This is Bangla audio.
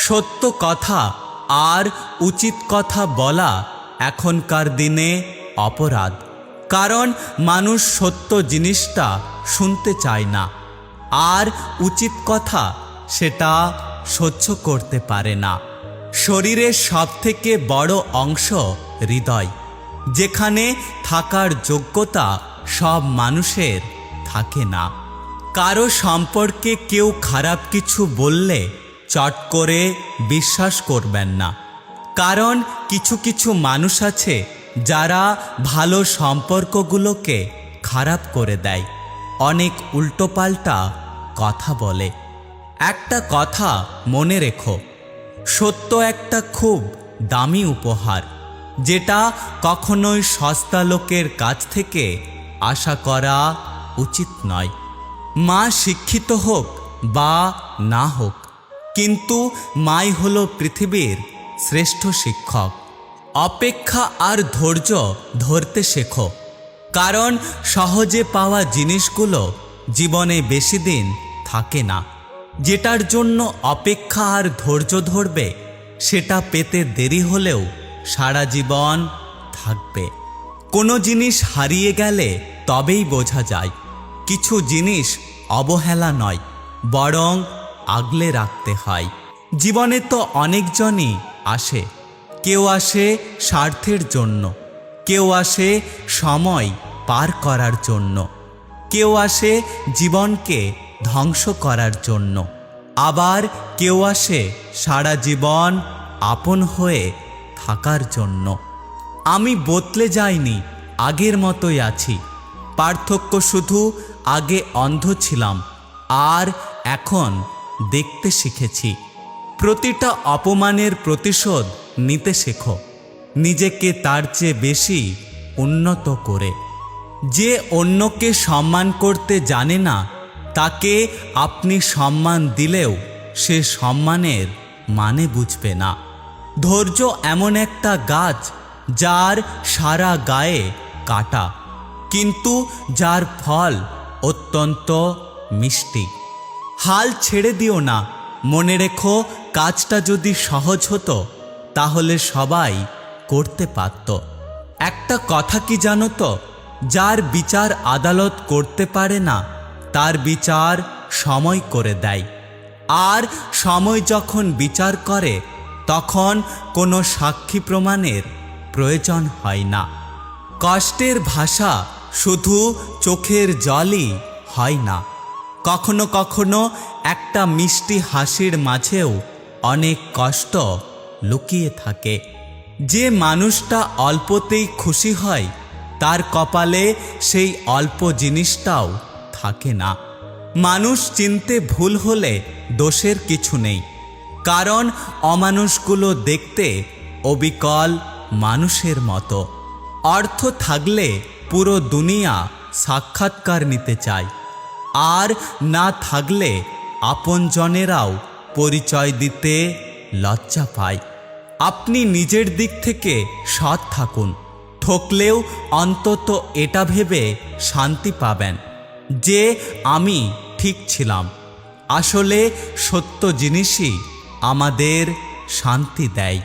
সত্য কথা আর উচিত কথা বলা এখনকার দিনে অপরাধ। কারণ মানুষ সত্য জিনিসটা শুনতে চায় না, আর উচিত কথা সেটা সহ্য করতে পারে না। শরীরের সবথেকে বড় অংশ হৃদয়, যেখানে থাকার যোগ্যতা সব মানুষের থাকে না। কারো সম্পর্কে কেউ খারাপ কিছু বললে চট করে বিশ্বাস করবেন না, কারণ কিছু কিছু মানুষ আছে যারা ভালো সম্পর্কগুলোকে খারাপ করে দেয়, অনেক উল্টোপাল্টা কথা বলে। একটা কথা মনে রেখো, সত্য একটা খুব দামি উপহার, যেটা কখনোই সস্তা লোকের কাছ থেকে আশা করা উচিত নয়। মা শিক্ষিত হোক বা না হোক, কিন্তু মাই হলো পৃথিবীর শ্রেষ্ঠ শিক্ষক। অপেক্ষা আর ধৈর্য ধরতে শেখো, কারণ সহজে পাওয়া জিনিসগুলো জীবনে বেশি দিন থাকে না। যেটার জন্য অপেক্ষা আর ধৈর্য ধরবে, সেটা পেতে দেরি হলেও সারা জীবন থাকবে। কোনো জিনিস হারিয়ে গেলে তবেই বোঝা যায় কিছু জিনিস অবহেলা নয়, বরং আগলে রাখতে হয়। জীবনে তো অনেকজনই আসে, কেউ আসে স্বার্থের জন্য, কেউ আসে সময় পার করার জন্য, কেউ আসে জীবনকে ধ্বংস করার জন্য, আবার কেউ আসে সারা জীবন আপন হয়ে থাকার জন্য। আমি বদলে যাইনি, আগের মতোই আছি। পার্থক্য শুধু আগে অন্ধ ছিলাম, আর এখন দেখতে শিখেছি। প্রতিটা অপমানের প্রতিশোধ নিতে শেখো, নিজেকে তার চেয়ে বেশি উন্নত করে। যে অন্যকে সম্মান করতে জানে না, তাকে আপনি সম্মান দিলেও সে সম্মানের মানে বুঝবে না। ধৈর্য এমন একটা গাছ যার সারা গায়ে কাটা, কিন্তু যার ফল অত্যন্ত মিষ্টি। হাল ছেড়ে দিও না, মনে রেখো কাজটা যদি সহজ হতো তাহলে সবাই করতে পারত। একটা কথা কি জানো তো, যার বিচার আদালত করতে পারে না, তার বিচার সময় করে দেয়। আর সময় যখন বিচার করে, তখন কোনো সাক্ষী প্রমাণের প্রয়োজন হয় না। কষ্টের ভাষা শুধু চোখের জলই হয় না, কখনো কখনো একটা মিষ্টি হাসির মাঝেও অনেক কষ্ট লুকিয়ে থাকে। যে মানুষটা অল্পতেই খুশি হয়, তার কপালে সেই অল্প জিনিসটাও থাকে না। মানুষ চিনতে ভুল হলে দোষের কিছু নেই, কারণ অমানুষগুলো দেখতে অবিকল মানুষের মতো। অর্থ থাকলে পুরো দুনিয়া সাক্ষাৎকার নিতে চায়, আর না থাকলে আপনজনেরাও পরিচয় দিতে লজ্জা পায়। আপনি নিজের দিক থেকে সৎ থাকুন, ঠকলেও অন্তত এটা ভেবে শান্তি পাবেন যে আমি ঠিক ছিলাম। আসলে সত্য জিনিসই আমাদের শান্তি দেয়।